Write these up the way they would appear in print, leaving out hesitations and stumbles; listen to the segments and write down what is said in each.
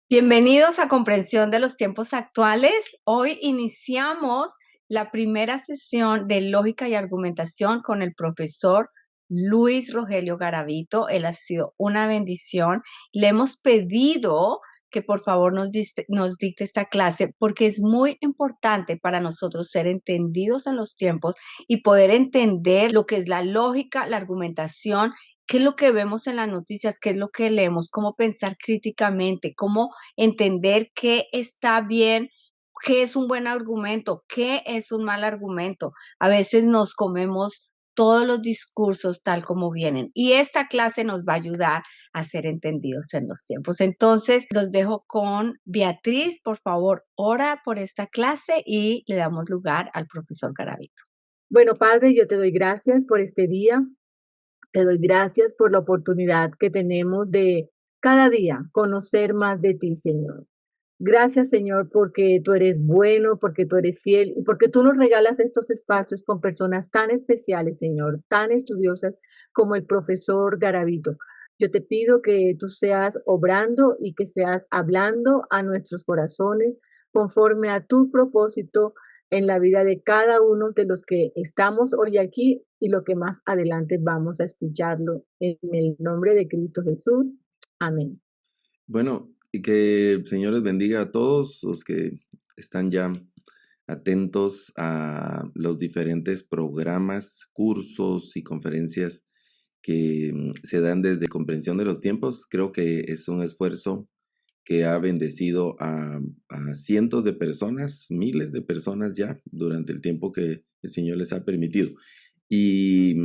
Bienvenidos a Comprensión de los Tiempos Actuales. Hoy iniciamos la primera sesión de Lógica y Argumentación con el profesor Luis Rogelio Garavito. Él ha sido una bendición. Le hemos pedido que por favor nos dicte esta clase porque es muy importante para nosotros ser entendidos en los tiempos y poder entender lo que es la lógica, la argumentación, qué es lo que vemos en las noticias, qué es lo que leemos, cómo pensar críticamente, cómo entender qué está bien, qué es un buen argumento, qué es un mal argumento. A veces nos comemos todos los discursos tal como vienen y esta clase nos va a ayudar a ser entendidos en los tiempos. Entonces, los dejo con Beatriz. Por favor, ora por esta clase y le damos lugar al profesor Garavito. Bueno, Padre, yo te doy gracias por este día. Te doy gracias por la oportunidad que tenemos de cada día conocer más de ti, Señor. Gracias, Señor, porque tú eres bueno, porque tú eres fiel y porque tú nos regalas estos espacios con personas tan especiales, Señor, tan estudiosas como el profesor Garavito. Yo te pido que tú seas obrando y que seas hablando a nuestros corazones conforme a tu propósito en la vida de cada uno de los que estamos hoy aquí y lo que más adelante vamos a escucharlo. En el nombre de Cristo Jesús. Amén. Bueno, y que el Señor les bendiga a todos los que están ya atentos a los diferentes programas, cursos y conferencias que se dan desde Comprensión de los Tiempos. Creo que es un esfuerzo que ha bendecido a cientos de personas, miles de personas ya durante el tiempo que el Señor les ha permitido. Y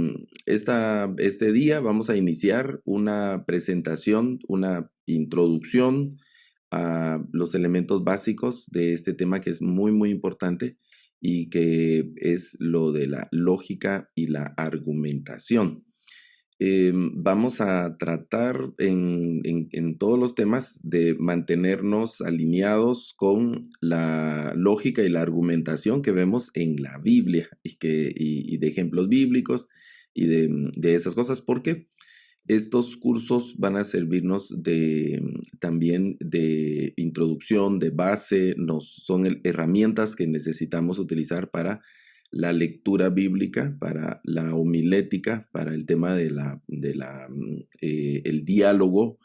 este día vamos a iniciar una presentación, una introducción a los elementos básicos de este tema que es muy, muy importante y que es lo de la lógica y la argumentación. Vamos a tratar en todos los temas de mantenernos alineados con la lógica y la argumentación que vemos en la Biblia y de ejemplos bíblicos y de esas cosas, porque estos cursos van a servirnos también de introducción, de base, son herramientas que necesitamos utilizar para la lectura bíblica, para la homilética, para el tema el diálogo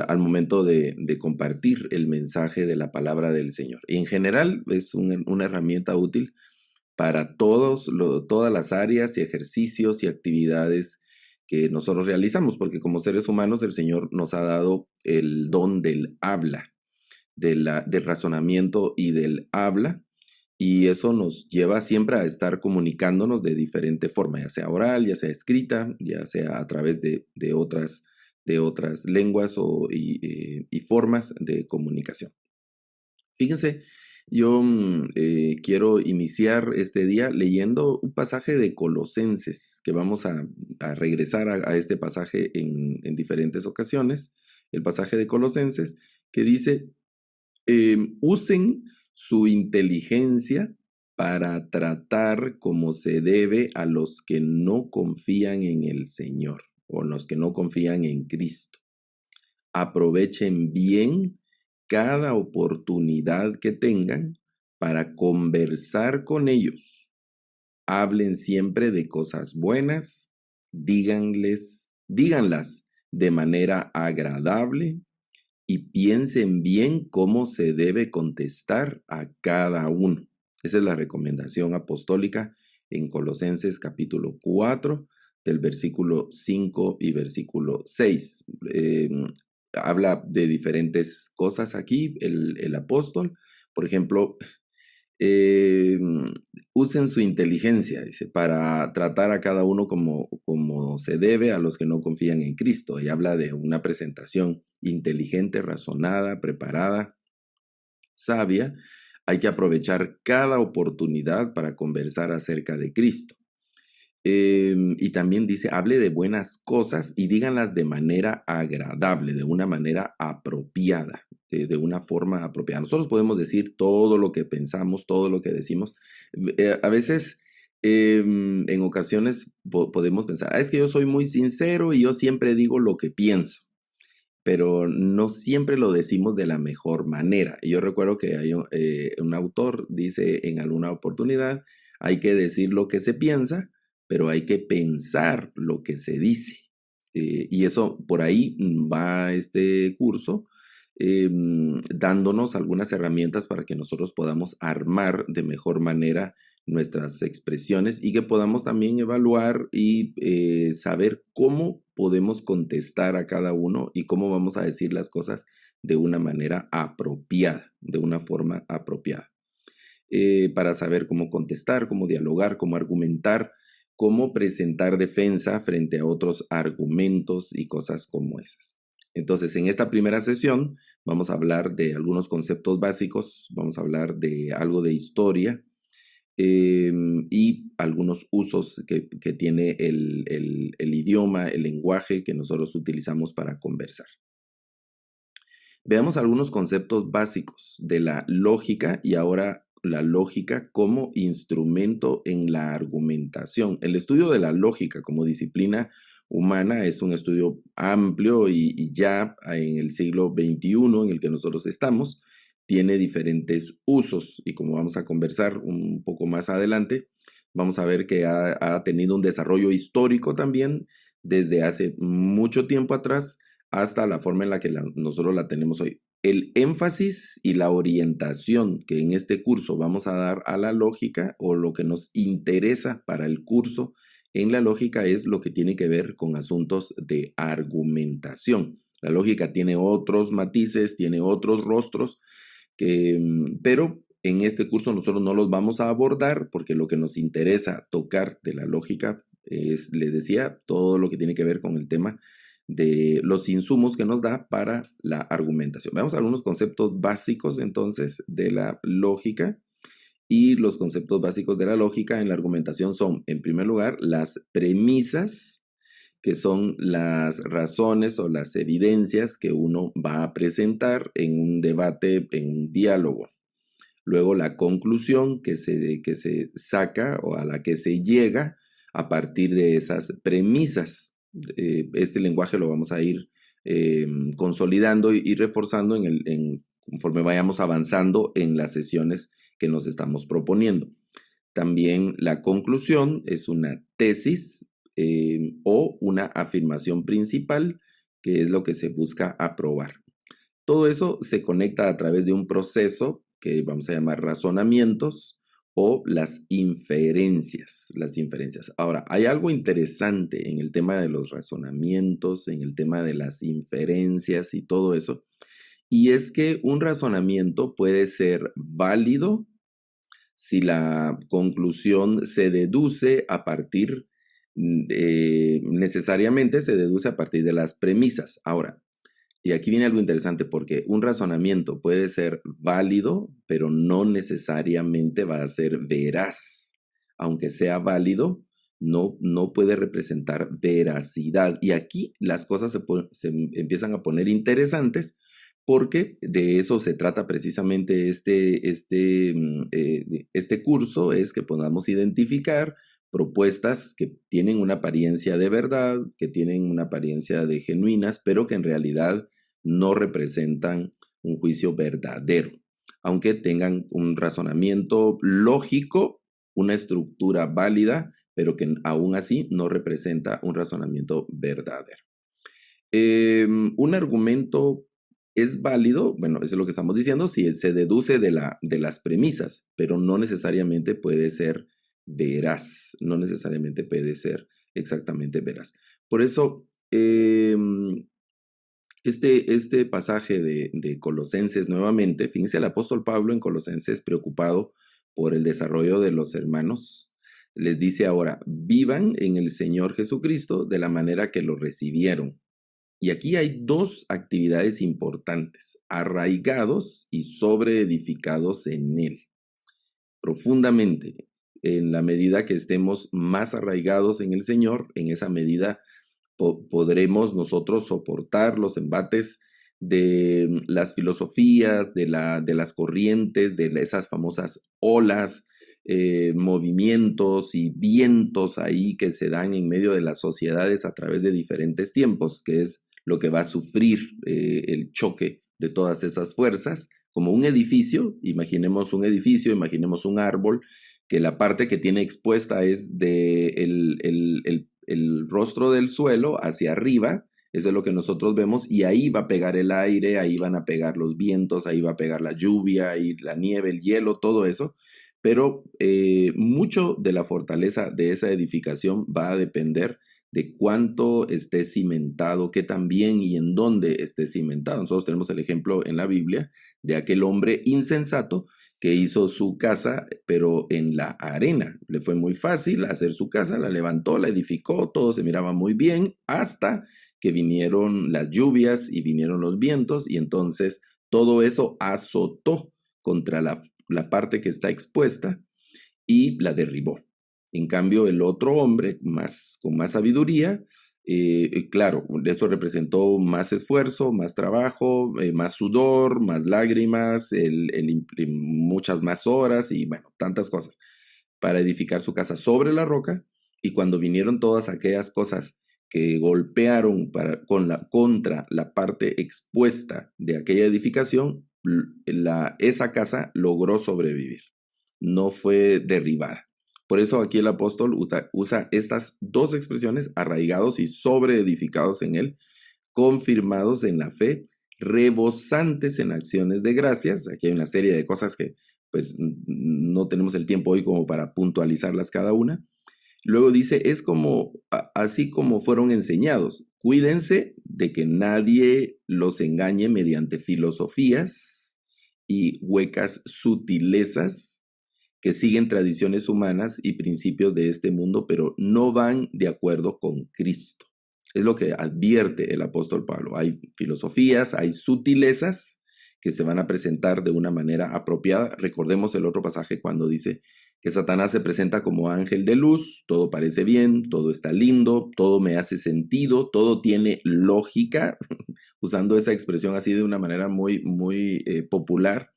al momento de compartir el mensaje de la palabra del Señor. Y en general es una herramienta útil para todas las áreas y ejercicios y actividades que nosotros realizamos, porque como seres humanos el Señor nos ha dado el don del habla, del razonamiento y del habla, y eso nos lleva siempre a estar comunicándonos de diferente forma, ya sea oral, ya sea escrita, ya sea a través de otras lenguas y formas de comunicación. Fíjense, yo quiero iniciar este día leyendo un pasaje de Colosenses, que vamos a regresar a este pasaje en diferentes ocasiones, el pasaje de Colosenses, que dice, usen su inteligencia para tratar como se debe a los que no confían en el Señor o los que no confían en Cristo. Aprovechen bien cada oportunidad que tengan para conversar con ellos. Hablen siempre de cosas buenas, díganlas de manera agradable y piensen bien cómo se debe contestar a cada uno. Esa es la recomendación apostólica en Colosenses capítulo 4, del versículo 5 y versículo 6. Habla de diferentes cosas aquí el apóstol. Por ejemplo, eh, usen su inteligencia, dice, para tratar a cada uno como se debe a los que no confían en Cristo. Y habla de una presentación inteligente, razonada, preparada, sabia. Hay que aprovechar cada oportunidad para conversar acerca de Cristo. Y también dice, hable de buenas cosas y díganlas de manera agradable, de una manera apropiada, de una forma apropiada. Nosotros podemos decir todo lo que pensamos, todo lo que decimos. A veces, en ocasiones podemos pensar, es que yo soy muy sincero y yo siempre digo lo que pienso. pero no siempre lo decimos de la mejor manera. Y yo recuerdo que hay un autor dice en alguna oportunidad, hay que decir lo que se piensa, pero hay que pensar lo que se dice. Y eso, por ahí va este curso, dándonos algunas herramientas para que nosotros podamos armar de mejor manera nuestras expresiones y que podamos también evaluar y saber cómo podemos contestar a cada uno y cómo vamos a decir las cosas de una manera apropiada, de una forma apropiada. Para saber cómo contestar, cómo dialogar, cómo argumentar, cómo presentar defensa frente a otros argumentos y cosas como esas. Entonces, en esta primera sesión vamos a hablar de algunos conceptos básicos, vamos a hablar de algo de historia, y algunos usos que tiene el idioma, el lenguaje que nosotros utilizamos para conversar. Veamos algunos conceptos básicos de la lógica y ahora la lógica como instrumento en la argumentación. El estudio de la lógica como disciplina humana es un estudio amplio y ya en el siglo XXI en el que nosotros estamos, tiene diferentes usos y como vamos a conversar un poco más adelante, vamos a ver que ha tenido un desarrollo histórico también desde hace mucho tiempo atrás hasta la forma en la que nosotros la tenemos hoy. El énfasis y la orientación que en este curso vamos a dar a la lógica o lo que nos interesa para el curso en la lógica es lo que tiene que ver con asuntos de argumentación. La lógica tiene otros matices, tiene otros rostros, pero en este curso nosotros no los vamos a abordar porque lo que nos interesa tocar de la lógica es, les decía, todo lo que tiene que ver con el tema de los insumos que nos da para la argumentación. Veamos algunos conceptos básicos entonces de la lógica. Y los conceptos básicos de la lógica en la argumentación son, en primer lugar, las premisas, que son las razones o las evidencias que uno va a presentar en un debate, en un diálogo. Luego la conclusión que se saca o a la que se llega a partir de esas premisas. Este lenguaje lo vamos a ir consolidando y reforzando conforme vayamos avanzando en las sesiones que nos estamos proponiendo. También la conclusión es una tesis o una afirmación principal, que es lo que se busca aprobar. Todo eso se conecta a través de un proceso que vamos a llamar razonamientos o las inferencias. Ahora, hay algo interesante en el tema de los razonamientos, en el tema de las inferencias y todo eso, y es que un razonamiento puede ser válido si la conclusión se deduce a partir, necesariamente se deduce a partir de las premisas. Ahora, y aquí viene algo interesante porque un razonamiento puede ser válido, pero no necesariamente va a ser veraz. Aunque sea válido, no puede representar veracidad. Y aquí las cosas se empiezan a poner interesantes porque de eso se trata precisamente este curso, es que podamos identificar propuestas que tienen una apariencia de verdad, que tienen una apariencia de genuinas, pero que en realidad no representan un juicio verdadero, aunque tengan un razonamiento lógico, una estructura válida, pero que aún así no representa un razonamiento verdadero. Un argumento es válido, bueno, eso es lo que estamos diciendo, si se deduce de las premisas, pero no necesariamente puede ser veraz, no necesariamente puede ser exactamente veraz. Por eso, este pasaje de Colosenses nuevamente, fíjense, el apóstol Pablo en Colosenses, preocupado por el desarrollo de los hermanos, les dice ahora, vivan en el Señor Jesucristo de la manera que lo recibieron. Y aquí hay dos actividades importantes, arraigados y sobreedificados en Él, profundamente. En la medida que estemos más arraigados en el Señor, en esa medida podremos nosotros soportar los embates de las filosofías, de las corrientes, de esas famosas olas, movimientos y vientos ahí que se dan en medio de las sociedades a través de diferentes tiempos, que es lo que va a sufrir el choque de todas esas fuerzas, como un edificio, imaginemos un árbol, que la parte que tiene expuesta es de el rostro del suelo hacia arriba. Eso es lo que nosotros vemos, y ahí va a pegar el aire, ahí van a pegar los vientos, ahí va a pegar la lluvia y la nieve, el hielo, todo eso. Pero mucho de la fortaleza de esa edificación va a depender de cuánto esté cimentado, qué tan bien y en dónde esté cimentado. Nosotros tenemos el ejemplo en la Biblia de aquel hombre insensato que hizo su casa, pero en la arena. Le fue muy fácil hacer su casa, la levantó, la edificó, todo se miraba muy bien, hasta que vinieron las lluvias y vinieron los vientos, y entonces todo eso azotó contra la parte que está expuesta y la derribó. En cambio, el otro hombre, con más sabiduría, claro, eso representó más esfuerzo, más trabajo, más sudor, más lágrimas, muchas más horas y bueno, tantas cosas para edificar su casa sobre la roca. Y cuando vinieron todas aquellas cosas que golpearon contra la parte expuesta de aquella edificación, esa casa logró sobrevivir, no fue derribada. Por eso aquí el apóstol usa estas dos expresiones: arraigados y sobreedificados en él, confirmados en la fe, rebosantes en acciones de gracias. Aquí hay una serie de cosas que pues no tenemos el tiempo hoy como para puntualizarlas cada una. Luego dice, es como, así como fueron enseñados. Cuídense de que nadie los engañe mediante filosofías y huecas sutilezas que siguen tradiciones humanas y principios de este mundo, pero no van de acuerdo con Cristo. Es lo que advierte el apóstol Pablo. Hay filosofías, hay sutilezas que se van a presentar de una manera apropiada. Recordemos el otro pasaje cuando dice que Satanás se presenta como ángel de luz, todo parece bien, todo está lindo, todo me hace sentido, todo tiene lógica, usando esa expresión así de una manera muy popular,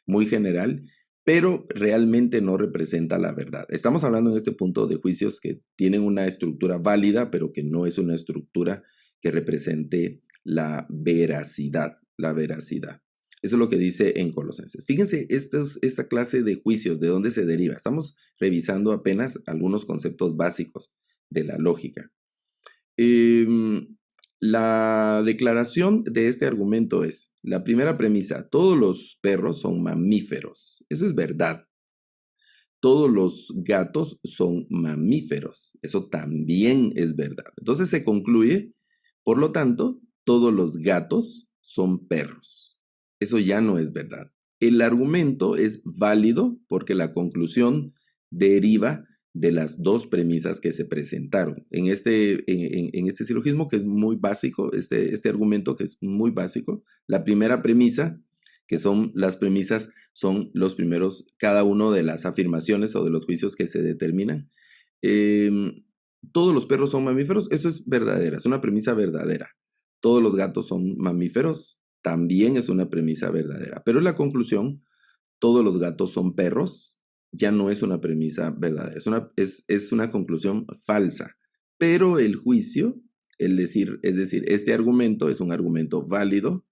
muy general, pero realmente no representa la verdad. Estamos hablando en este punto de juicios que tienen una estructura válida, pero que no es una estructura que represente la veracidad, Eso es lo que dice en Colosenses. Fíjense, esta clase de juicios, ¿de dónde se deriva? Estamos revisando apenas algunos conceptos básicos de la lógica. La declaración de este argumento es, la primera premisa, todos los perros son mamíferos. Eso es verdad. Todos los gatos son mamíferos. Eso también es verdad. Entonces se concluye, por lo tanto, todos los gatos son perros. Eso ya no es verdad. El argumento es válido porque la conclusión deriva de las dos premisas que se presentaron. En este silogismo que es muy básico, este argumento que es muy básico, la primera premisa, que son las premisas, son los primeros, cada uno de las afirmaciones o de los juicios que se determinan. Todos los perros son mamíferos, eso es verdadera, es una premisa verdadera. Todos los gatos son mamíferos, también es una premisa verdadera. Pero la conclusión, todos los gatos son perros, ya no es una premisa verdadera, es una conclusión falsa. Pero el juicio, es decir, este argumento es un argumento válido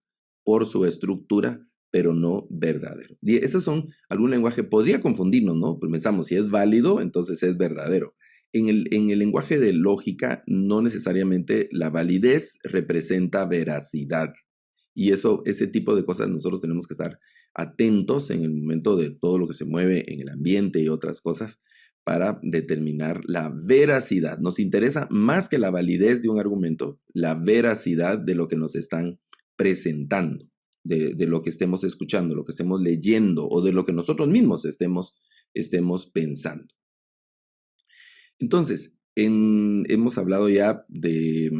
por su estructura, pero no verdadero. Y esos son algún lenguaje, podría confundirnos, ¿no? Pues pensamos, si es válido, entonces es verdadero. En el lenguaje de lógica, no necesariamente la validez representa veracidad. Y ese tipo de cosas nosotros tenemos que estar atentos en el momento de todo lo que se mueve en el ambiente y otras cosas para determinar la veracidad. Nos interesa más que la validez de un argumento, la veracidad de lo que nos están presentando, de lo que estemos escuchando, lo que estemos leyendo o de lo que nosotros mismos estemos pensando. Entonces, hemos hablado ya de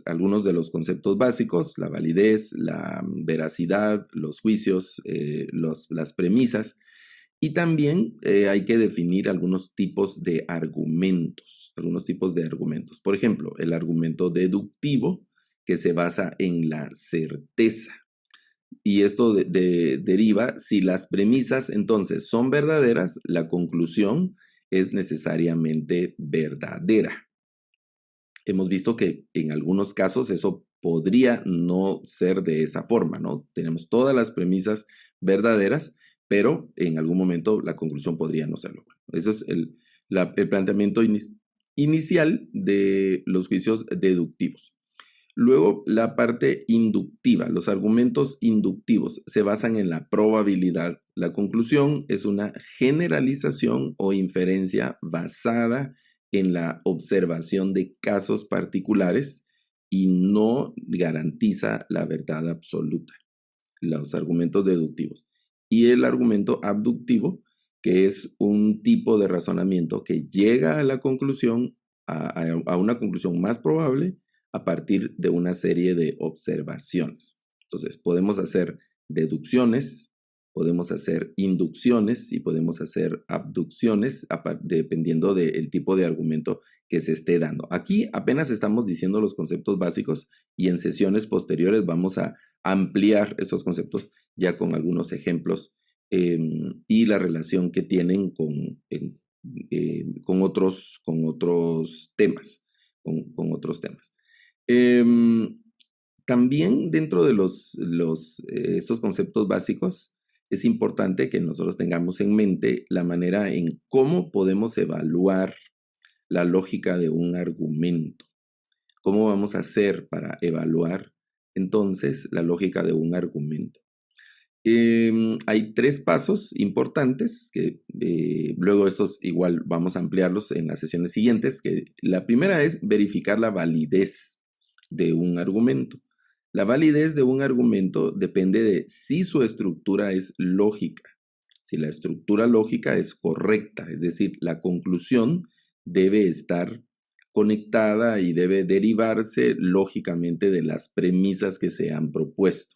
algunos de los conceptos básicos, la validez, la veracidad, los juicios, las premisas, y también hay que definir algunos tipos de argumentos, Por ejemplo, el argumento deductivo, que se basa en la certeza. Y esto deriva, si las premisas entonces son verdaderas, la conclusión es necesariamente verdadera. Hemos visto que en algunos casos eso podría no ser de esa forma, ¿no? Tenemos todas las premisas verdaderas, pero en algún momento la conclusión podría no serlo. Eso es el planteamiento inicial de los juicios deductivos. Luego, la parte inductiva. Los argumentos inductivos se basan en la probabilidad. La conclusión es una generalización o inferencia basada en la observación de casos particulares y no garantiza la verdad absoluta. Los argumentos deductivos. Y el argumento abductivo, que es un tipo de razonamiento que llega a la conclusión, a una conclusión más probable a partir de una serie de observaciones. Entonces, podemos hacer deducciones, podemos hacer inducciones y podemos hacer abducciones dependiendo del tipo de argumento que se esté dando. Aquí apenas estamos diciendo los conceptos básicos y en sesiones posteriores vamos a ampliar esos conceptos ya con algunos ejemplos y la relación que tienen con otros temas. También dentro de estos conceptos básicos es importante que nosotros tengamos en mente la manera en cómo podemos evaluar la lógica de un argumento. ¿Cómo vamos a hacer para evaluar entonces la lógica de un argumento? Hay 3 pasos importantes que luego estos igual vamos a ampliarlos en las sesiones siguientes. Que la primera es verificar la validez de un argumento. La validez de un argumento depende de si su estructura es lógica. Si la estructura lógica es correcta, es decir, la conclusión debe estar conectada y debe derivarse lógicamente de las premisas que se han propuesto.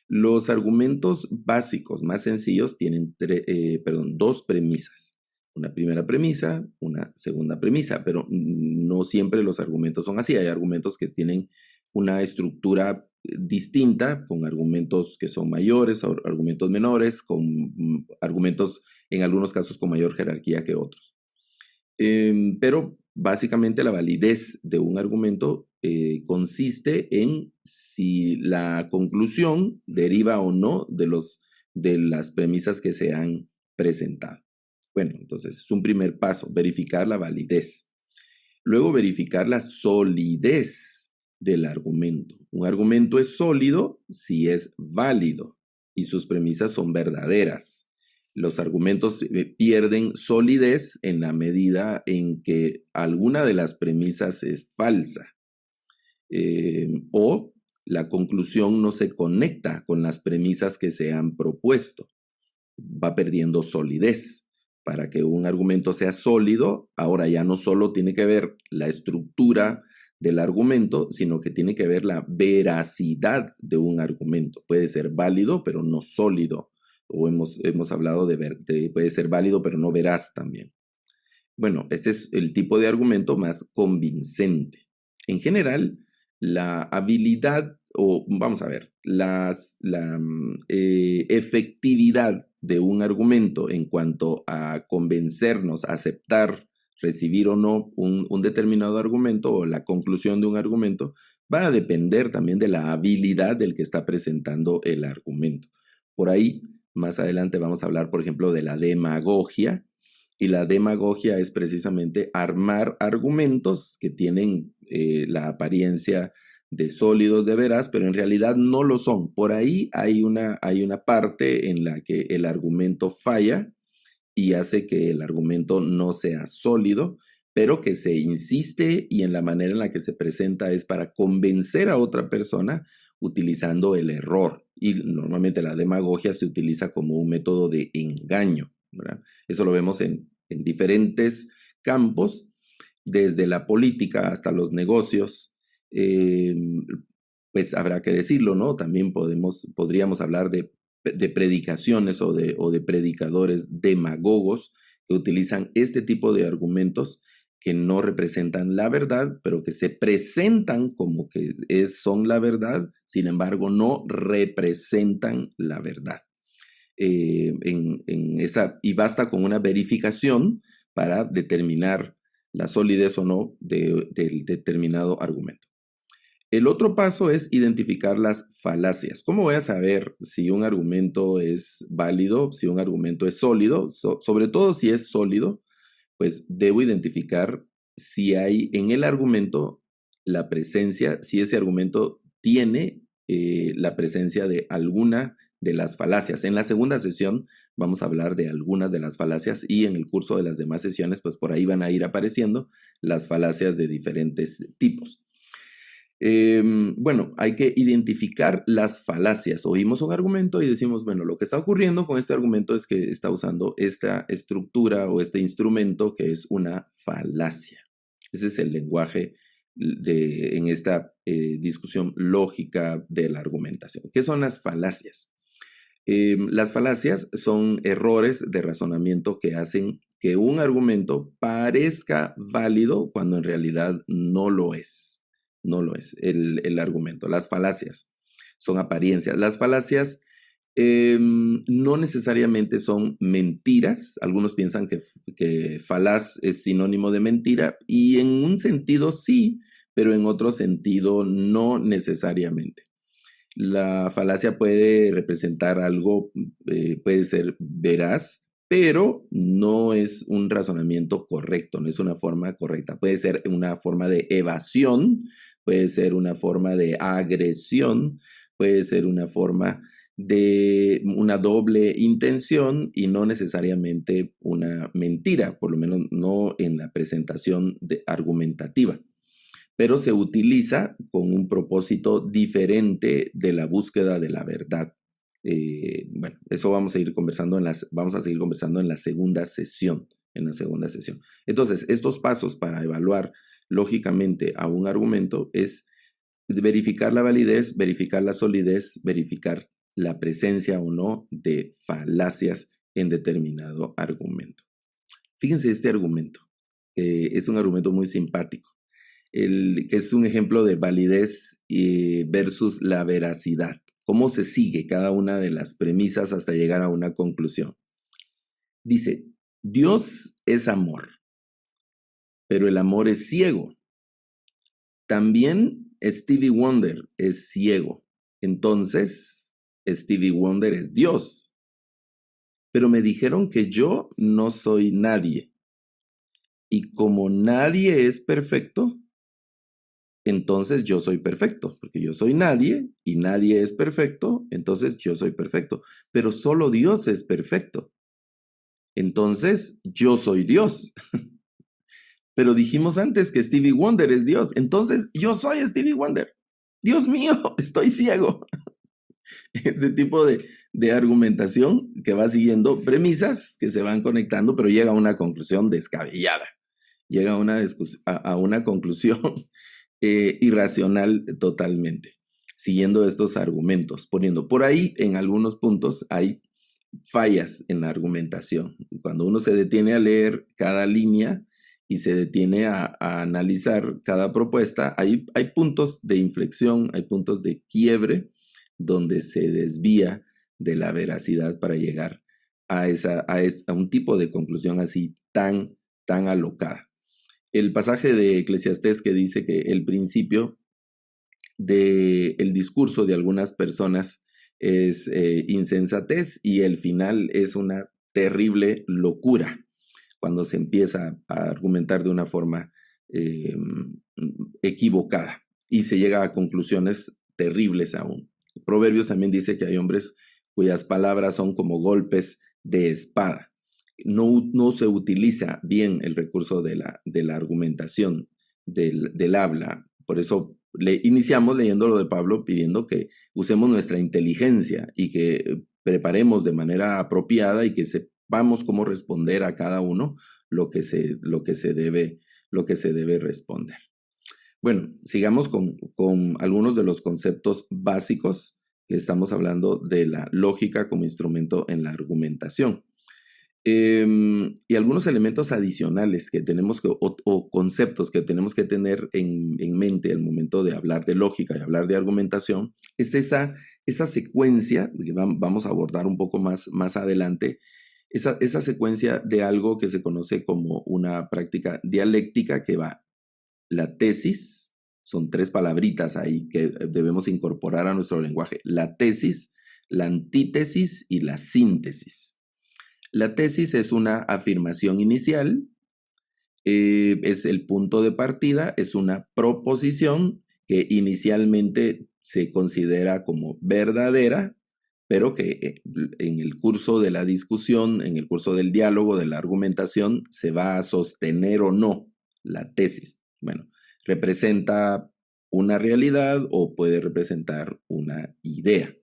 Los argumentos básicos más sencillos tienen 2 premisas. Una primera premisa, una segunda premisa, pero no siempre los argumentos son así. Hay argumentos que tienen una estructura distinta, con argumentos que son mayores, argumentos menores, con argumentos en algunos casos con mayor jerarquía que otros. Pero básicamente la validez de un argumento consiste en si la conclusión deriva o no de las premisas que se han presentado. Bueno, entonces es un primer paso, verificar la validez. Luego verificar la solidez del argumento. Un argumento es sólido si es válido y sus premisas son verdaderas. Los argumentos pierden solidez en la medida en que alguna de las premisas es falsa o la conclusión no se conecta con las premisas que se han propuesto. Va perdiendo solidez. Para que un argumento sea sólido, ahora ya no solo tiene que ver la estructura del argumento, sino que tiene que ver la veracidad de un argumento. Puede ser válido, pero no sólido. O hemos hablado de puede ser válido, pero no veraz también. Bueno, este es el tipo de argumento más convincente. En general, la habilidad, o vamos a ver, la efectividad de un argumento en cuanto a convencernos, aceptar, recibir o no un determinado argumento o la conclusión de un argumento, va a depender también de la habilidad del que está presentando el argumento. Por ahí, más adelante vamos a hablar, por ejemplo, de la demagogia, y la demagogia es precisamente armar argumentos que tienen la apariencia de sólidos, de veraz, pero en realidad no lo son. Por ahí hay una parte en la que el argumento falla y hace que el argumento no sea sólido, pero que se insiste y en la manera en la que se presenta es para convencer a otra persona utilizando el error. Y normalmente la demagogia se utiliza como un método de engaño, ¿verdad? Eso lo vemos en diferentes campos, desde la política hasta los negocios. Pues habrá que decirlo, ¿no? También podríamos hablar de predicaciones o de predicadores demagogos que utilizan este tipo de argumentos que no representan la verdad, pero que se presentan como que son la verdad, sin embargo no representan la verdad. Y basta con una verificación para determinar la solidez o no del determinado argumento. El otro paso es identificar las falacias. ¿Cómo voy a saber si un argumento es válido, si un argumento es sólido? Sobre todo si es sólido, pues debo identificar si hay en el argumento la presencia, si ese argumento tiene la presencia de alguna de las falacias. En la segunda sesión vamos a hablar de algunas de las falacias y en el curso de las demás sesiones, pues por ahí van a ir apareciendo las falacias de diferentes tipos. Bueno, hay que identificar las falacias. Oímos un argumento y decimos, bueno, lo que está ocurriendo con este argumento es que está usando esta estructura o este instrumento que es una falacia. Ese es el lenguaje en esta discusión lógica de la argumentación. ¿Qué son las falacias? Las falacias son errores de razonamiento que hacen que un argumento parezca válido cuando en realidad no lo es. No lo es el argumento. Las falacias son apariencias. Las falacias no necesariamente son mentiras. Algunos piensan que falaz es sinónimo de mentira y en un sentido sí, pero en otro sentido no necesariamente. La falacia puede representar algo, puede ser veraz, pero no es un razonamiento correcto, no es una forma correcta. Puede ser una forma de evasión, puede ser una forma de agresión, puede ser una forma de una doble intención y no necesariamente una mentira, por lo menos no en la presentación argumentativa, pero se utiliza con un propósito diferente de la búsqueda de la verdad. Bueno, eso vamos a seguir conversando en la segunda sesión. Entonces, estos pasos para evaluar lógicamente a un argumento es verificar la validez, verificar la solidez, verificar la presencia o no de falacias en determinado argumento. Fíjense este argumento, es un argumento muy simpático, que es un ejemplo de validez versus la veracidad. ¿Cómo se sigue cada una de las premisas hasta llegar a una conclusión? Dice, Dios es amor, pero el amor es ciego. También Stevie Wonder es ciego. Entonces, Stevie Wonder es Dios. Pero me dijeron que yo no soy nadie. Y como nadie es perfecto, entonces yo soy perfecto, porque yo soy nadie y nadie es perfecto, entonces yo soy perfecto. Pero solo Dios es perfecto. Entonces yo soy Dios. Pero dijimos antes que Stevie Wonder es Dios, entonces yo soy Stevie Wonder. Dios mío, estoy ciego. Este tipo de argumentación que va siguiendo premisas que se van conectando, pero llega a una conclusión descabellada. Llega a una conclusión irracional totalmente, siguiendo estos argumentos, poniendo por ahí en algunos puntos hay fallas en la argumentación. Cuando uno se detiene a leer cada línea y se detiene a analizar cada propuesta, hay puntos de inflexión, hay puntos de quiebre donde se desvía de la veracidad para llegar a un tipo de conclusión así tan alocada. El pasaje de Eclesiastés que dice que el principio del discurso de algunas personas es insensatez y el final es una terrible locura cuando se empieza a argumentar de una forma equivocada y se llega a conclusiones terribles aún. Proverbios también dice que hay hombres cuyas palabras son como golpes de espada. No se utiliza bien el recurso de la argumentación, del habla. Por eso iniciamos leyendo lo de Pablo pidiendo que usemos nuestra inteligencia y que preparemos de manera apropiada y que sepamos cómo responder a cada uno lo que se debe responder. Bueno, sigamos con algunos de los conceptos básicos que estamos hablando de la lógica como instrumento en la argumentación. Y algunos elementos adicionales que tenemos o conceptos que tenemos que tener en mente al momento de hablar de lógica y hablar de argumentación es esa secuencia que vamos a abordar un poco más adelante, esa secuencia de algo que se conoce como una práctica dialéctica que va la tesis, Son 3 palabritas ahí que debemos incorporar a nuestro lenguaje: la tesis, la antítesis y la síntesis. La tesis es una afirmación inicial, es el punto de partida, es una proposición que inicialmente se considera como verdadera, pero que en el curso de la discusión, en el curso del diálogo, de la argumentación, se va a sostener o no la tesis. Bueno, representa una realidad o puede representar una idea.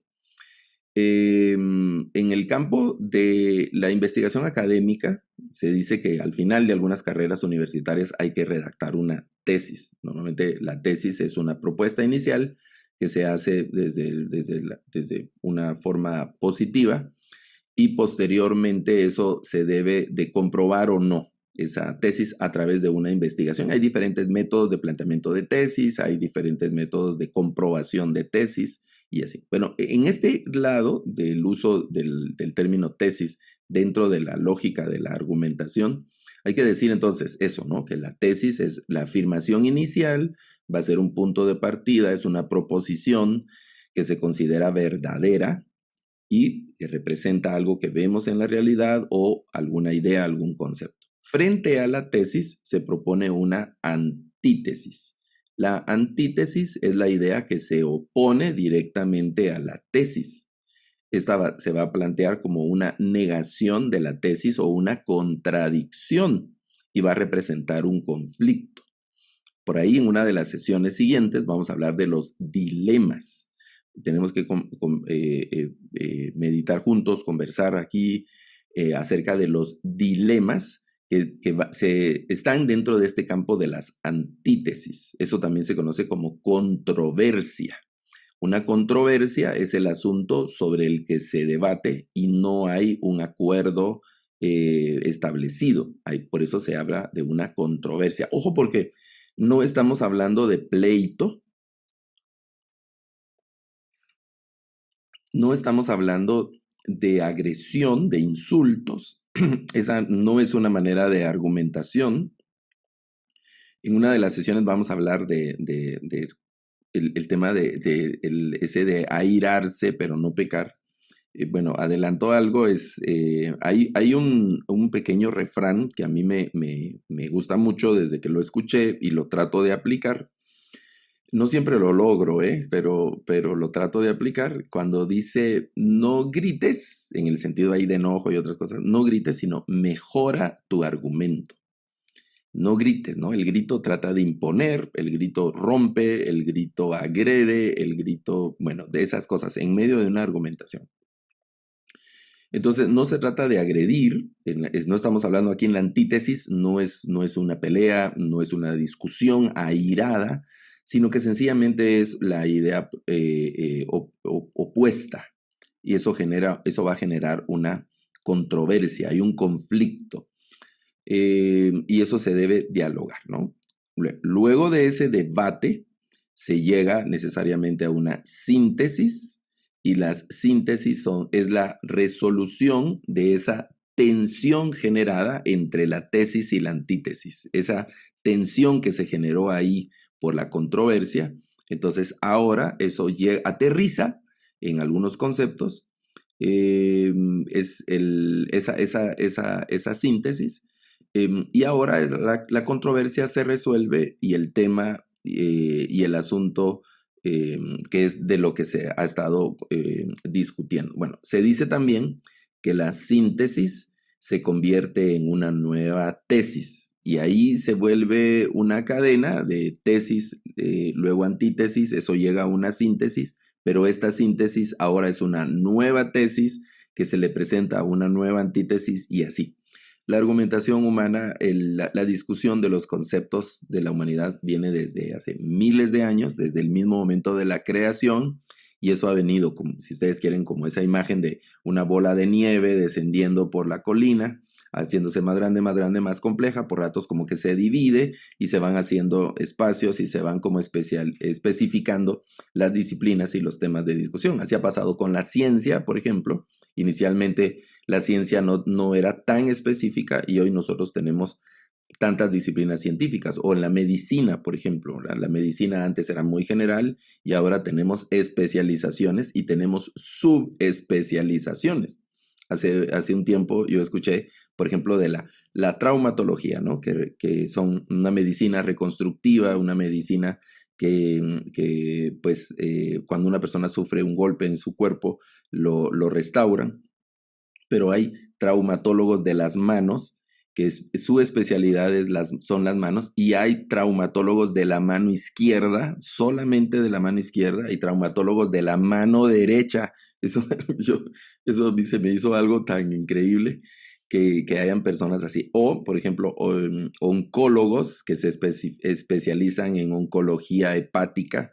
En el campo de la investigación académica, se dice que al final de algunas carreras universitarias hay que redactar una tesis. Normalmente la tesis es una propuesta inicial que se hace desde una forma positiva y posteriormente eso se debe de comprobar o no, esa tesis, a través de una investigación. Hay diferentes métodos de planteamiento de tesis, hay diferentes métodos de comprobación de tesis y así. Bueno, en este lado del uso del término tesis dentro de la lógica de la argumentación, hay que decir entonces eso, ¿no? Que la tesis es la afirmación inicial, va a ser un punto de partida, es una proposición que se considera verdadera y que representa algo que vemos en la realidad o alguna idea, algún concepto. Frente a la tesis se propone una antítesis. La antítesis es la idea que se opone directamente a la tesis. Esta se va a plantear como una negación de la tesis o una contradicción y va a representar un conflicto. Por ahí, en una de las sesiones siguientes vamos a hablar de los dilemas. Tenemos que meditar juntos, conversar aquí acerca de los dilemas que están dentro de este campo de las antítesis. Eso también se conoce como controversia. Una controversia es el asunto sobre el que se debate y no hay un acuerdo establecido. Por eso se habla de una controversia. Ojo, porque no estamos hablando de pleito, no estamos hablando de agresión, de insultos. Esa no es una manera de argumentación. En una de las sesiones vamos a hablar el tema ese de airarse pero no pecar. Bueno, adelanto algo, hay un pequeño refrán que a mí me gusta mucho desde que lo escuché y lo trato de aplicar. No siempre lo logro, pero lo trato de aplicar cuando dice: no grites, en el sentido ahí de enojo y otras cosas, no grites, sino mejora tu argumento. No grites, ¿no? El grito trata de imponer, el grito rompe, el grito agrede, el grito, bueno, de esas cosas, en medio de una argumentación. Entonces, no se trata de agredir, no estamos hablando aquí en la antítesis, no es una pelea, no es una discusión airada, sino que sencillamente es la idea opuesta. Y eso va a generar una controversia, hay un conflicto. Y eso se debe dialogar, ¿no? Luego de ese debate, se llega necesariamente a una síntesis, y las síntesis es la resolución de esa tensión generada entre la tesis y la antítesis, esa tensión que se generó ahí por la controversia. Entonces ahora eso aterriza en algunos conceptos, esa síntesis, y ahora la controversia se resuelve y el tema y el asunto que es de lo que se ha estado discutiendo. Bueno, se dice también que la síntesis se convierte en una nueva tesis y ahí se vuelve una cadena de tesis, luego antítesis, eso llega a una síntesis, pero esta síntesis ahora es una nueva tesis que se le presenta a una nueva antítesis y así. La argumentación humana, la discusión de los conceptos de la humanidad viene desde hace miles de años, desde el mismo momento de la creación, y eso ha venido, como, si ustedes quieren, como esa imagen de una bola de nieve descendiendo por la colina, haciéndose más grande, más compleja, por ratos como que se divide y se van haciendo espacios y se van como especificando las disciplinas y los temas de discusión. Así ha pasado con la ciencia, por ejemplo. Inicialmente la ciencia no era tan específica y hoy nosotros tenemos tantas disciplinas científicas. O en la medicina, por ejemplo, la medicina antes era muy general y ahora tenemos especializaciones y tenemos subespecializaciones. Hace un tiempo yo escuché, por ejemplo, de la traumatología, ¿no? Que son una medicina reconstructiva, una medicina que pues, cuando una persona sufre un golpe en su cuerpo, lo restauran. Pero hay traumatólogos de las manos, que su especialidad son las manos, y hay traumatólogos de la mano izquierda, solamente de la mano izquierda, y traumatólogos de la mano derecha. Eso, eso se me hizo algo tan increíble que hayan personas así. O, por ejemplo, oncólogos que se especializan en oncología hepática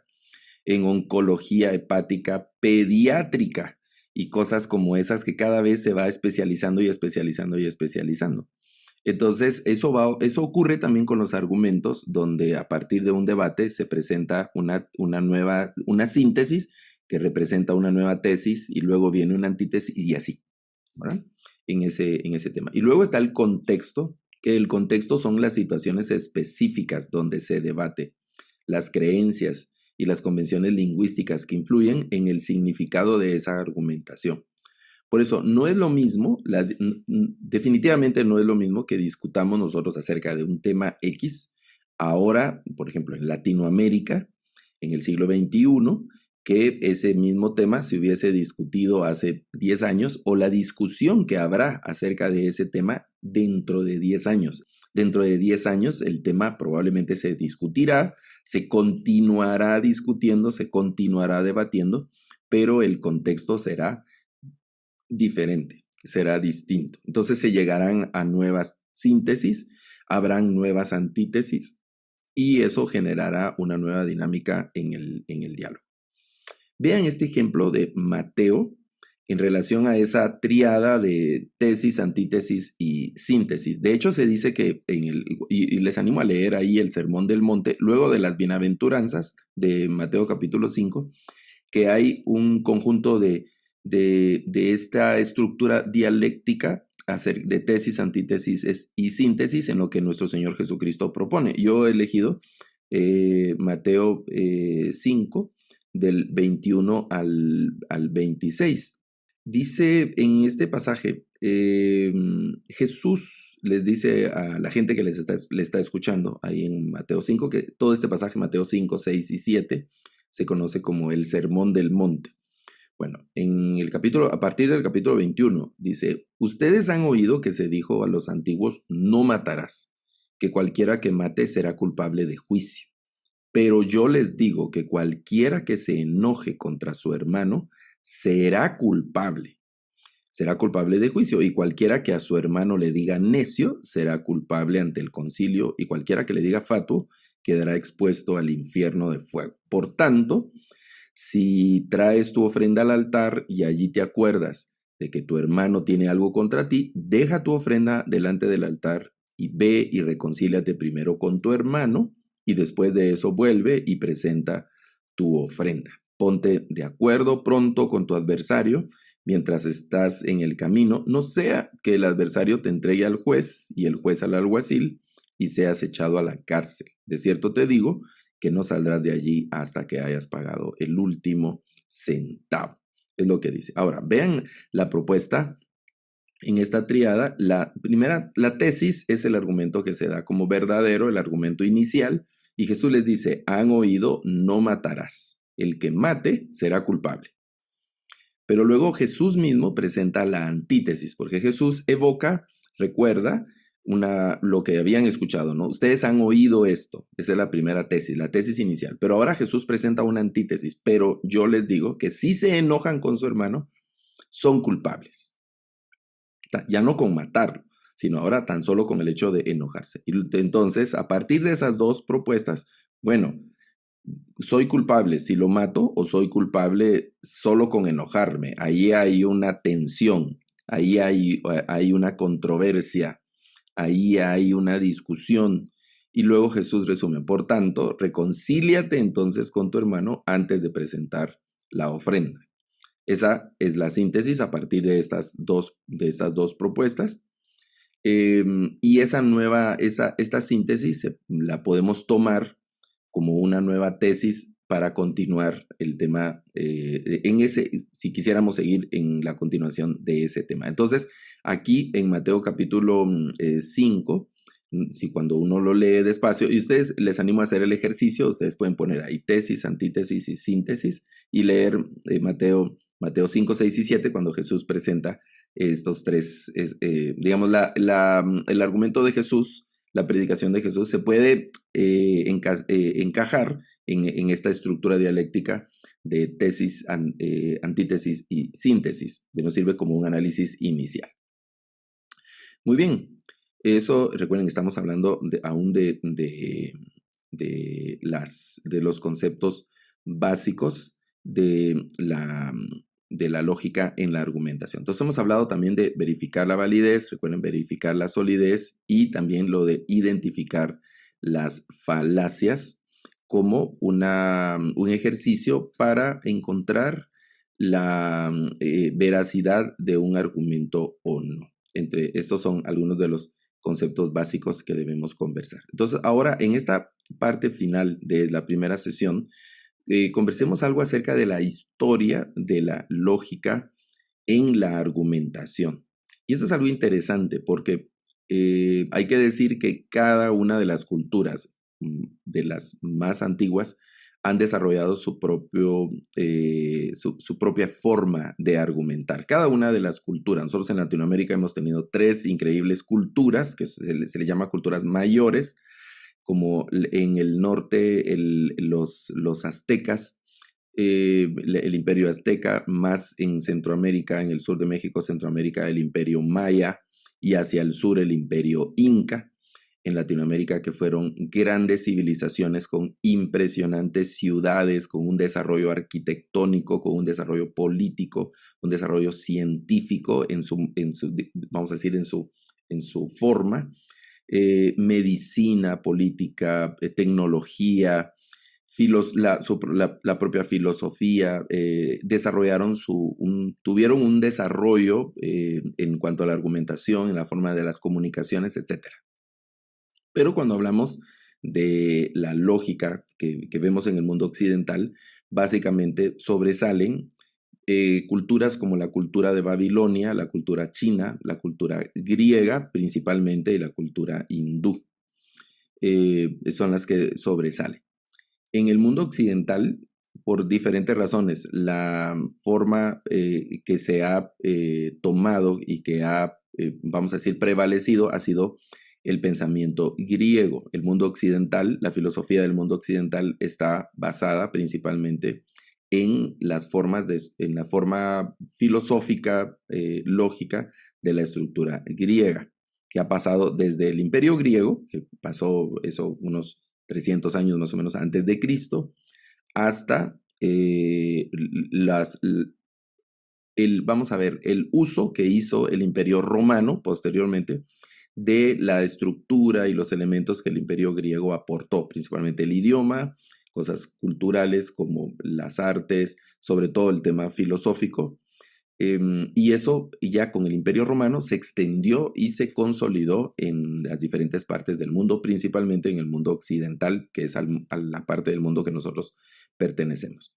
pediátrica y cosas como esas que cada vez se va especializando y especializando y especializando. Entonces, eso ocurre también con los argumentos, donde a partir de un debate se presenta una síntesis que representa una nueva tesis y luego viene una antítesis y así, ¿verdad? En ese tema. Y luego está el contexto, que el contexto son las situaciones específicas donde se debate, las creencias y las convenciones lingüísticas que influyen en el significado de esa argumentación. Por eso, no es lo mismo, definitivamente no es lo mismo que discutamos nosotros acerca de un tema X, ahora, por ejemplo, en Latinoamérica, en el siglo XXI, que ese mismo tema se hubiese discutido hace 10 años, o la discusión que habrá acerca de ese tema dentro de 10 años. Dentro de 10 años el tema probablemente se discutirá, se continuará discutiendo, se continuará debatiendo, pero el contexto será diferente, será distinto. Entonces se llegarán a nuevas síntesis, habrán nuevas antítesis y eso generará una nueva dinámica en el diálogo. Vean este ejemplo de Mateo en relación a esa tríada de tesis, antítesis y síntesis. De hecho, se dice que y les animo a leer ahí el Sermón del Monte, luego de las bienaventuranzas de Mateo capítulo 5, que hay un conjunto de esta estructura dialéctica de tesis, antítesis y síntesis en lo que nuestro Señor Jesucristo propone. Yo he elegido Mateo 5, del 21 al 26. Dice en este pasaje, Jesús les dice a la gente que le está escuchando ahí en Mateo 5, que todo este pasaje, Mateo 5, 6 y 7, se conoce como el Sermón del Monte. Bueno, a partir del capítulo 21, dice, ustedes han oído que se dijo a los antiguos, no matarás, que cualquiera que mate será culpable de juicio. Pero yo les digo que cualquiera que se enoje contra su hermano será culpable de juicio, y cualquiera que a su hermano le diga necio será culpable ante el concilio, y cualquiera que le diga fatuo quedará expuesto al infierno de fuego. Por tanto, si traes tu ofrenda al altar y allí te acuerdas de que tu hermano tiene algo contra ti, deja tu ofrenda delante del altar y ve y reconcíliate primero con tu hermano, y después de eso vuelve y presenta tu ofrenda. Ponte de acuerdo pronto con tu adversario mientras estás en el camino, no sea que el adversario te entregue al juez y el juez al alguacil y seas echado a la cárcel. De cierto te digo que no saldrás de allí hasta que hayas pagado el último centavo. Es lo que dice. Ahora, vean la propuesta en esta triada. La tesis es el argumento que se da como verdadero, el argumento inicial, y Jesús les dice, han oído, no matarás. El que mate será culpable. Pero luego Jesús mismo presenta la antítesis, porque Jesús recuerda lo que habían escuchado, ¿no? Ustedes han oído esto. Esa es la primera tesis, la tesis inicial. Pero ahora Jesús presenta una antítesis. Pero yo les digo que si se enojan con su hermano, son culpables. Ya no con matarlo, sino ahora tan solo con el hecho de enojarse. Y entonces, a partir de esas dos propuestas, bueno, ¿soy culpable si lo mato o soy culpable solo con enojarme? Ahí hay una tensión, ahí hay una controversia, ahí hay una discusión. Y luego Jesús resume, por tanto, reconcíliate entonces con tu hermano antes de presentar la ofrenda. Esa es la síntesis a partir de estas dos propuestas. Y esta síntesis la podemos tomar como una nueva tesis para continuar el tema, si quisiéramos seguir en la continuación de ese tema. Entonces, aquí en Mateo capítulo 5, si cuando uno lo lee despacio, y ustedes les animo a hacer el ejercicio, ustedes pueden poner ahí tesis, antítesis y síntesis, y leer Mateo 5, 6 y 7, cuando Jesús presenta estos tres, digamos, el argumento de Jesús, la predicación de Jesús se puede encajar en esta estructura dialéctica de tesis, antítesis y síntesis, que nos sirve como un análisis inicial. Muy bien, eso, recuerden que estamos hablando aún de los conceptos básicos de la lógica en la argumentación. Entonces hemos hablado también de verificar la validez, recuerden verificar la solidez y también lo de identificar las falacias como un ejercicio para encontrar la veracidad de un argumento o no. Estos son algunos de los conceptos básicos que debemos conversar. Entonces, ahora en esta parte final de la primera sesión, conversemos algo acerca de la historia de la lógica en la argumentación. Y eso es algo interesante porque hay que decir que cada una de las culturas, de las más antiguas, han desarrollado su propia forma de argumentar. Cada una de las culturas, nosotros en Latinoamérica hemos tenido 3 increíbles culturas, que se le llama culturas mayores, como en el norte los aztecas, el imperio azteca, más en Centroamérica, en el sur de México, Centroamérica, el imperio maya, y hacia el sur el imperio inca. En Latinoamérica, que fueron grandes civilizaciones con impresionantes ciudades, con un desarrollo arquitectónico, con un desarrollo político, un desarrollo científico vamos a decir, en su forma, medicina, política, tecnología, la propia filosofía, tuvieron un desarrollo en cuanto a la argumentación, en la forma de las comunicaciones, etc. Pero cuando hablamos de la lógica que vemos en el mundo occidental, básicamente sobresalen culturas como la cultura de Babilonia, la cultura china, la cultura griega principalmente y la cultura hindú. Son las que sobresalen. En el mundo occidental, por diferentes razones, la forma que se ha tomado y que ha, vamos a decir, prevalecido ha sido el pensamiento griego. El mundo occidental, la filosofía del mundo occidental está basada principalmente en la forma filosófica, lógica de la estructura griega, que ha pasado desde el imperio griego, que pasó eso unos 300 años más o menos antes de Cristo, hasta vamos a ver, el uso que hizo el imperio romano posteriormente de la estructura y los elementos que el imperio griego aportó, principalmente el idioma, cosas culturales como las artes, sobre todo el tema filosófico. Y eso ya con el imperio romano se extendió y se consolidó en las diferentes partes del mundo, principalmente en el mundo occidental, que es a la parte del mundo que nosotros pertenecemos.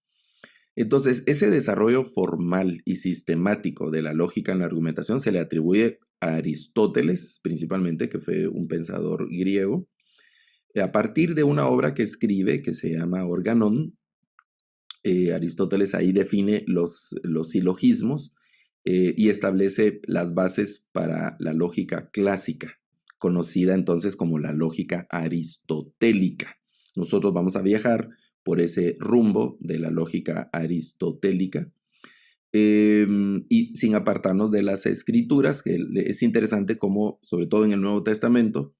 Entonces, ese desarrollo formal y sistemático de la lógica en la argumentación se le atribuye a Aristóteles, principalmente, que fue un pensador griego, a partir de una obra que escribe que se llama Organón. Aristóteles ahí define los silogismos y establece las bases para la lógica clásica, conocida entonces como la lógica aristotélica. Nosotros vamos a viajar por ese rumbo de la lógica aristotélica y sin apartarnos de las escrituras, que es interesante como, sobre todo en el Nuevo Testamento,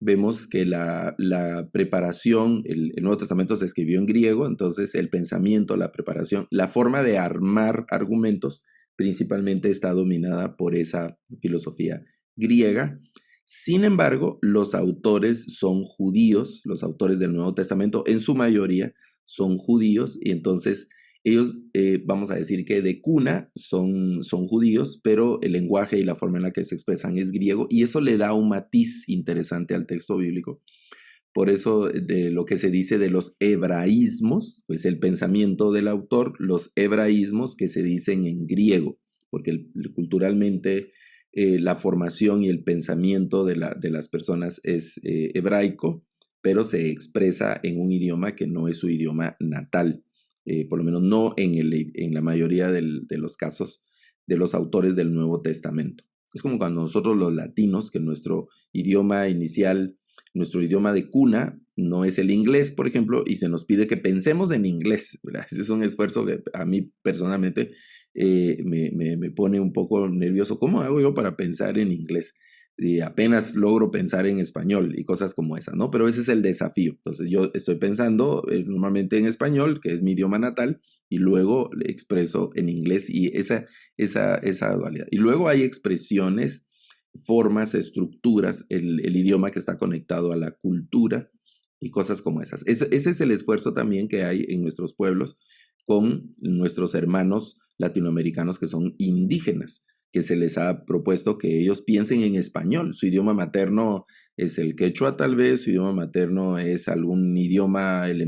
vemos que la preparación, el Nuevo Testamento se escribió en griego, entonces el pensamiento, la preparación, la forma de armar argumentos principalmente está dominada por esa filosofía griega. Sin embargo, los autores son judíos, los autores del Nuevo Testamento en su mayoría son judíos, y entonces Ellos, vamos a decir que de cuna son judíos, pero el lenguaje y la forma en la que se expresan es griego, y eso le da un matiz interesante al texto bíblico. Por eso, de lo que se dice de los hebraísmos, pues el pensamiento del autor, los hebraísmos que se dicen en griego, porque culturalmente la formación y el pensamiento de las personas es hebraico, pero se expresa en un idioma que no es su idioma natal, por lo menos no en la mayoría de los casos de los autores del Nuevo Testamento. Es como cuando nosotros los latinos, que nuestro idioma inicial, nuestro idioma de cuna no es el inglés, por ejemplo, y se nos pide que pensemos en inglés, ¿verdad? Ese es un esfuerzo que a mí personalmente me pone un poco nervioso. ¿Cómo hago yo para pensar en inglés? Y apenas logro pensar en español y cosas como esas, ¿no? Pero ese es el desafío. Entonces yo estoy pensando normalmente en español, que es mi idioma natal, y luego le expreso en inglés y esa dualidad. Y luego hay expresiones, formas, estructuras, el idioma que está conectado a la cultura y cosas como esas. Ese es el esfuerzo también que hay en nuestros pueblos con nuestros hermanos latinoamericanos que son indígenas, que se les ha propuesto que ellos piensen en español. Su idioma materno es el quechua tal vez, su idioma materno es algún idioma, el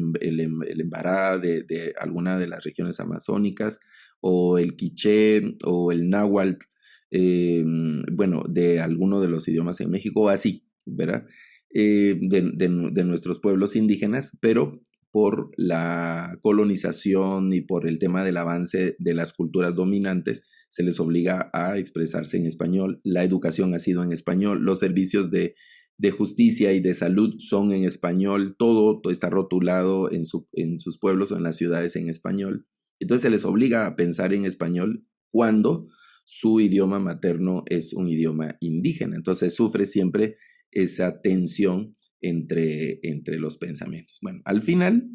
embará de alguna de las regiones amazónicas, o el quiché, o el náhuatl, bueno, de alguno de los idiomas en México, o así, ¿verdad? De nuestros pueblos indígenas, pero por la colonización y por el tema del avance de las culturas dominantes, se les obliga a expresarse en español. La educación ha sido en español, los servicios de justicia y de salud son en español, todo está rotulado en sus pueblos o en las ciudades en español. Entonces se les obliga a pensar en español cuando su idioma materno es un idioma indígena. Entonces sufre siempre esa tensión entre los pensamientos. Bueno, al final,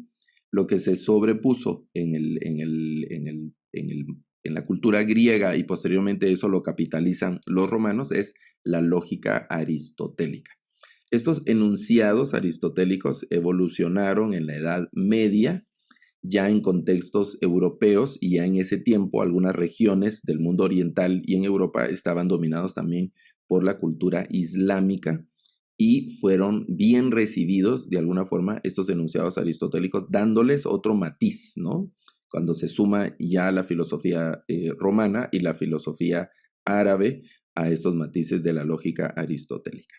lo que se sobrepuso en la cultura griega y posteriormente eso lo capitalizan los romanos es la lógica aristotélica. Estos enunciados aristotélicos evolucionaron en la Edad Media, ya en contextos europeos, y ya en ese tiempo algunas regiones del mundo oriental y en Europa estaban dominados también por la cultura islámica, y fueron bien recibidos de alguna forma estos enunciados aristotélicos, dándoles otro matiz, ¿no? Cuando se suma ya la filosofía romana y la filosofía árabe a estos matices de la lógica aristotélica.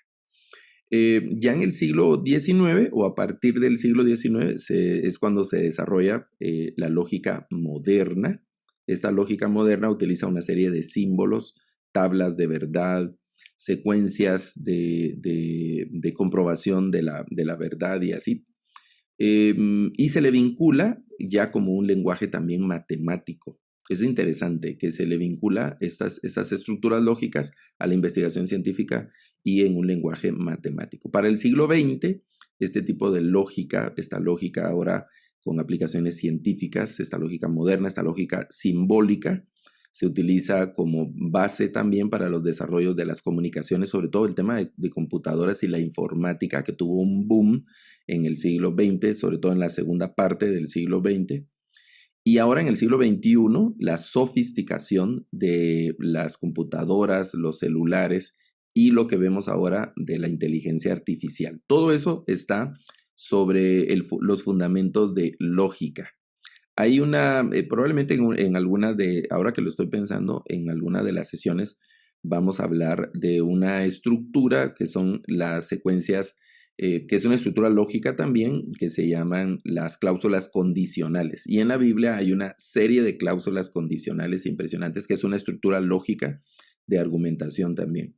Ya en el siglo XIX o a partir del siglo XIX es cuando se desarrolla la lógica moderna. Esta lógica moderna utiliza una serie de símbolos, tablas de verdad, secuencias de comprobación de la verdad y así. Y se le vincula ya como un lenguaje también matemático. Es interesante que se le vincula estas estructuras lógicas a la investigación científica y en un lenguaje matemático. Para el siglo XX, este tipo de lógica, esta lógica ahora con aplicaciones científicas, esta lógica moderna, esta lógica simbólica, se utiliza como base también para los desarrollos de las comunicaciones, sobre todo el tema de computadoras y la informática, que tuvo un boom en el siglo XX, sobre todo en la segunda parte del siglo XX. Y ahora en el siglo XXI, la sofisticación de las computadoras, los celulares y lo que vemos ahora de la inteligencia artificial. Todo eso está sobre los fundamentos de lógica. Hay probablemente en alguna ahora que lo estoy pensando, en alguna de las sesiones vamos a hablar de una estructura que son las secuencias, que es una estructura lógica también, que se llaman las cláusulas condicionales. Y en la Biblia hay una serie de cláusulas condicionales impresionantes, que es una estructura lógica de argumentación también.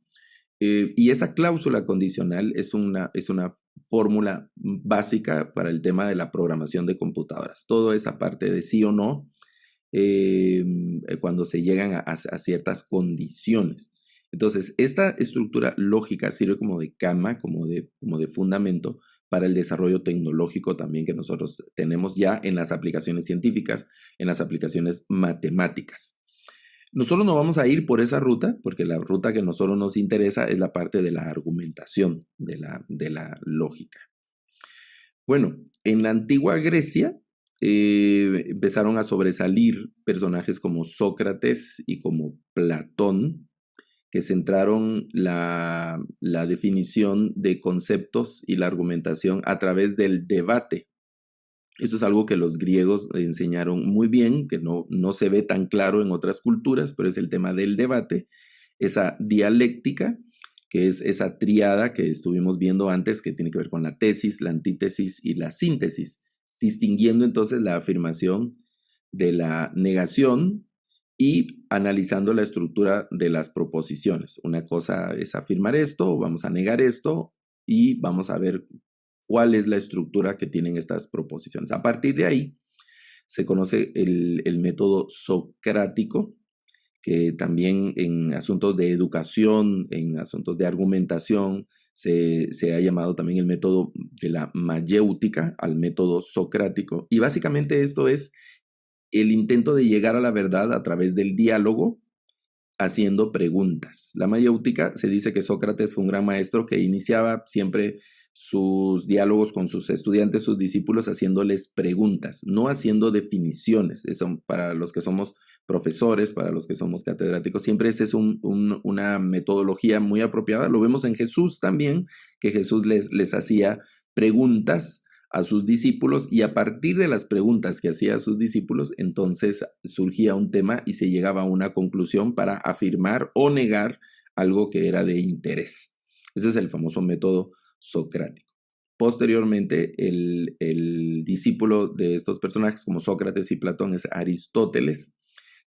Y esa cláusula condicional es una fórmula básica para el tema de la programación de computadoras. Toda esa parte de sí o no, cuando se llegan a ciertas condiciones. Entonces, esta estructura lógica sirve como de cama, como de fundamento para el desarrollo tecnológico también que nosotros tenemos ya en las aplicaciones científicas, en las aplicaciones matemáticas. Nosotros no vamos a ir por esa ruta, porque la ruta que a nosotros nos interesa es la parte de la argumentación, de la lógica. Bueno, en la antigua Grecia, empezaron a sobresalir personajes como Sócrates y como Platón, que centraron la definición de conceptos y la argumentación a través del debate. Eso es algo que los griegos enseñaron muy bien, que no se ve tan claro en otras culturas, pero es el tema del debate, esa dialéctica, que es esa tríada que estuvimos viendo antes, que tiene que ver con la tesis, la antítesis y la síntesis, distinguiendo entonces la afirmación de la negación y analizando la estructura de las proposiciones. Una cosa es afirmar esto, vamos a negar esto y vamos a ver cuál es la estructura que tienen estas proposiciones. A partir de ahí se conoce el método socrático, que también en asuntos de educación, en asuntos de argumentación, se ha llamado también el método de la mayéutica al método socrático. Y básicamente esto es el intento de llegar a la verdad a través del diálogo, haciendo preguntas. La mayéutica, se dice que Sócrates fue un gran maestro que iniciaba siempre sus diálogos con sus estudiantes, sus discípulos, haciéndoles preguntas, no haciendo definiciones. Eso para los que somos profesores, para los que somos catedráticos, siempre esta es una metodología muy apropiada. Lo vemos en Jesús también, que Jesús les hacía preguntas a sus discípulos y a partir de las preguntas que hacía a sus discípulos, entonces surgía un tema y se llegaba a una conclusión para afirmar o negar algo que era de interés. Ese es el famoso método socrático. Posteriormente, el discípulo de estos personajes como Sócrates y Platón es Aristóteles,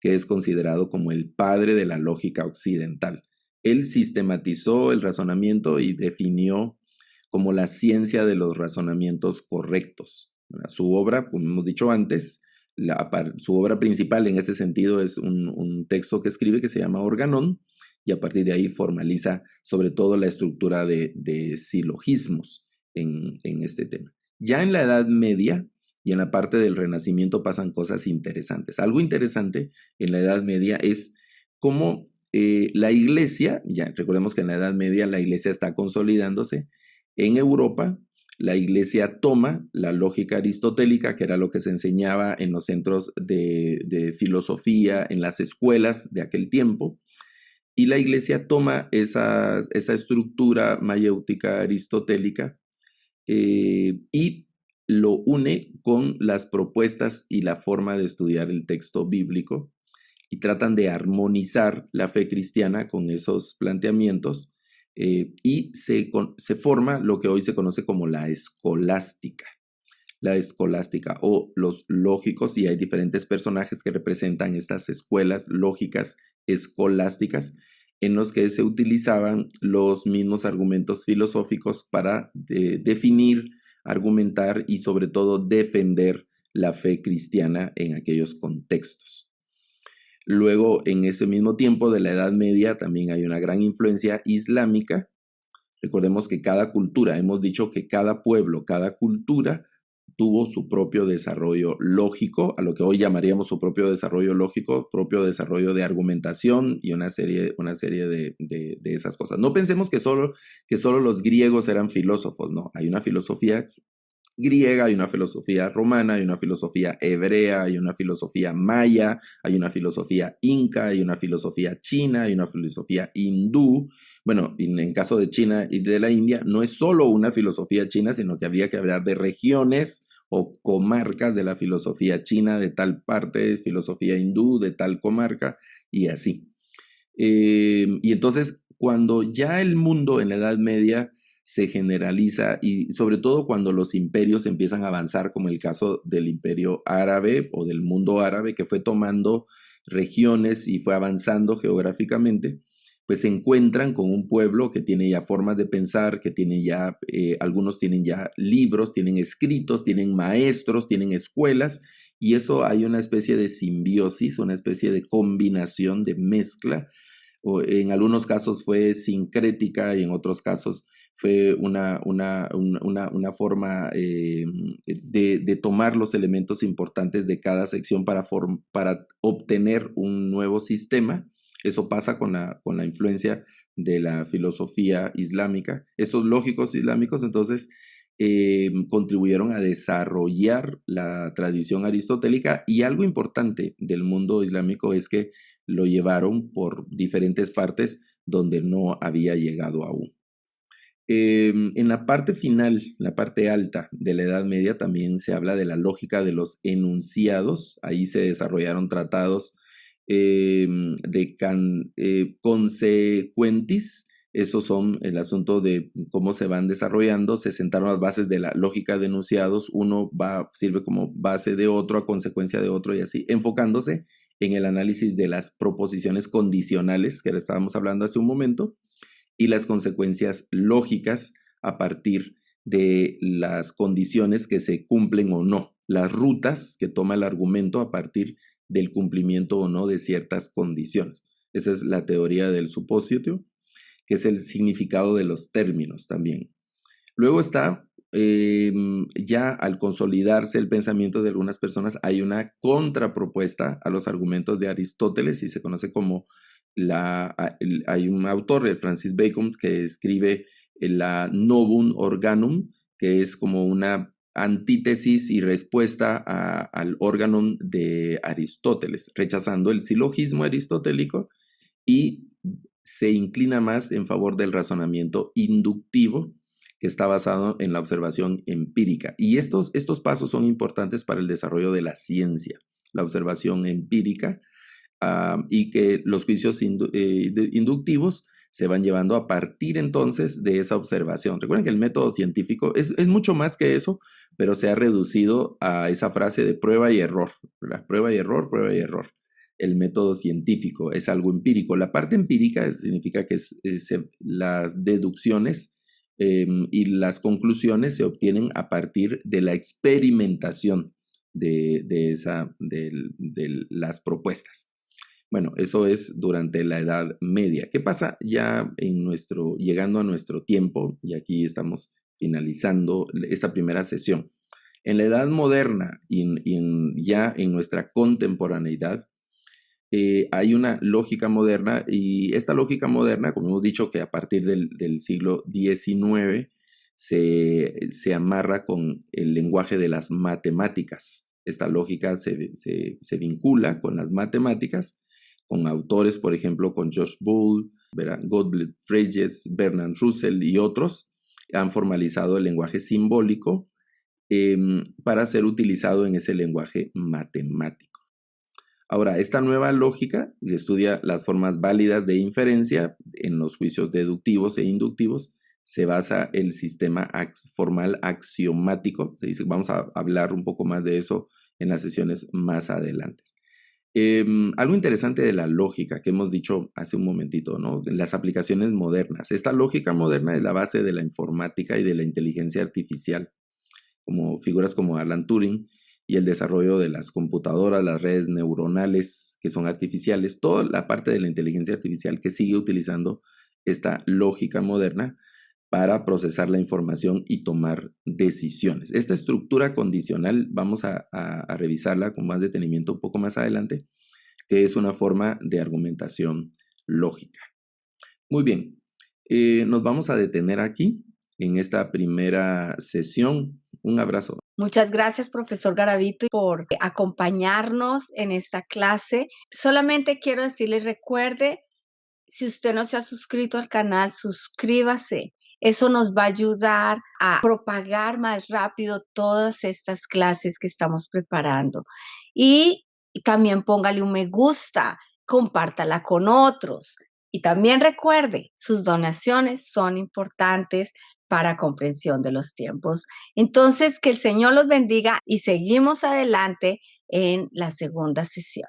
que es considerado como el padre de la lógica occidental. Él sistematizó el razonamiento y definió como la ciencia de los razonamientos correctos. Su obra, como hemos dicho antes, su obra principal en ese sentido es un texto que escribe que se llama Organón, y a partir de ahí formaliza sobre todo la estructura de silogismos en este tema. Ya en la Edad Media y en la parte del Renacimiento pasan cosas interesantes. Algo interesante en la Edad Media es cómo la Iglesia, ya recordemos que en la Edad Media la Iglesia está consolidándose. En Europa, la Iglesia toma la lógica aristotélica, que era lo que se enseñaba en los centros de filosofía, en las escuelas de aquel tiempo, y la Iglesia toma esa estructura mayéutica aristotélica y lo une con las propuestas y la forma de estudiar el texto bíblico y tratan de armonizar la fe cristiana con esos planteamientos. Y se forma lo que hoy se conoce como la escolástica o los lógicos, y hay diferentes personajes que representan estas escuelas lógicas escolásticas en los que se utilizaban los mismos argumentos filosóficos para definir, argumentar y sobre todo defender la fe cristiana en aquellos contextos. Luego, en ese mismo tiempo de la Edad Media, también hay una gran influencia islámica. Recordemos que cada cultura, hemos dicho que cada pueblo, cada cultura tuvo su propio desarrollo lógico, a lo que hoy llamaríamos su propio desarrollo lógico, propio desarrollo de argumentación y una serie de esas cosas. No pensemos que solo los griegos eran filósofos, no, hay una filosofía griega, hay una filosofía romana, hay una filosofía hebrea, hay una filosofía maya, hay una filosofía inca, hay una filosofía china, hay una filosofía hindú. Bueno, en caso de China y de la India, no es solo una filosofía china, sino que habría que hablar de regiones o comarcas de la filosofía china, de tal parte, filosofía hindú, de tal comarca, y así. Y entonces, cuando ya el mundo en la Edad Media se generaliza, y sobre todo cuando los imperios empiezan a avanzar, como el caso del imperio árabe o del mundo árabe, que fue tomando regiones y fue avanzando geográficamente, pues se encuentran con un pueblo que tiene ya formas de pensar, que tiene ya, algunos tienen ya libros, tienen escritos, tienen maestros, tienen escuelas, y eso hay una especie de simbiosis, una especie de combinación, de mezcla. O en algunos casos fue sincrética y en otros casos fue una forma de tomar los elementos importantes de cada sección para obtener un nuevo sistema. Eso pasa con la influencia de la filosofía islámica. Estos lógicos islámicos, entonces, contribuyeron a desarrollar la tradición aristotélica, y algo importante del mundo islámico es que lo llevaron por diferentes partes donde no había llegado aún. En la parte final, la parte alta de la Edad Media, también se habla de la lógica de los enunciados. Ahí se desarrollaron tratados consequentis. Esos son el asunto de cómo se van desarrollando. Se sentaron las bases de la lógica de enunciados. Uno sirve como base de otro, a consecuencia de otro, y así, enfocándose en el análisis de las proposiciones condicionales que estábamos hablando hace un momento, y las consecuencias lógicas a partir de las condiciones que se cumplen o no, las rutas que toma el argumento a partir del cumplimiento o no de ciertas condiciones. Esa es la teoría del supositio, que es el significado de los términos también. Luego está, ya al consolidarse el pensamiento de algunas personas, hay una contrapropuesta a los argumentos de Aristóteles, y se conoce como hay un autor, el Francis Bacon, que escribe la Novum Organum, que es como una antítesis y respuesta al Organum de Aristóteles, rechazando el silogismo aristotélico, y se inclina más en favor del razonamiento inductivo, que está basado en la observación empírica. Y estos pasos son importantes para el desarrollo de la ciencia, la observación empírica, y que los juicios inductivos se van llevando a partir entonces de esa observación. Recuerden que el método científico es mucho más que eso, pero se ha reducido a esa frase de prueba y error, ¿verdad? Prueba y error, prueba y error. El método científico es algo empírico. La parte empírica significa que las deducciones y las conclusiones se obtienen a partir de la experimentación de las propuestas. Bueno, eso es durante la Edad Media. ¿Qué pasa ya llegando a nuestro tiempo? Y aquí estamos finalizando esta primera sesión. En la Edad Moderna y ya en nuestra contemporaneidad, hay una lógica moderna, y esta lógica moderna, como hemos dicho, que a partir del siglo XIX se amarra con el lenguaje de las matemáticas. Esta lógica se vincula con las matemáticas, con autores, por ejemplo, con George Boole, Gottlieb Frege, Bertrand Russell y otros. Han formalizado el lenguaje simbólico para ser utilizado en ese lenguaje matemático. Ahora, esta nueva lógica estudia las formas válidas de inferencia en los juicios deductivos e inductivos. Se basa el sistema formal axiomático. Se dice, vamos a hablar un poco más de eso en las sesiones más adelante. Algo interesante de la lógica que hemos dicho hace un momentito, ¿no? Las aplicaciones modernas. Esta lógica moderna es la base de la informática y de la inteligencia artificial, como figuras como Alan Turing, y el desarrollo de las computadoras, las redes neuronales que son artificiales, toda la parte de la inteligencia artificial que sigue utilizando esta lógica moderna para procesar la información y tomar decisiones. Esta estructura condicional vamos a revisarla con más detenimiento un poco más adelante, que es una forma de argumentación lógica. Muy bien, nos vamos a detener aquí en esta primera sesión. Un abrazo. Muchas gracias, profesor Garavito, por acompañarnos en esta clase. Solamente quiero decirle, recuerde, si usted no se ha suscrito al canal, suscríbase. Eso nos va a ayudar a propagar más rápido todas estas clases que estamos preparando. Y también póngale un me gusta, compártala con otros. Y también recuerde, sus donaciones son importantes para comprensión de los tiempos. Entonces, que el Señor los bendiga y seguimos adelante en la segunda sesión.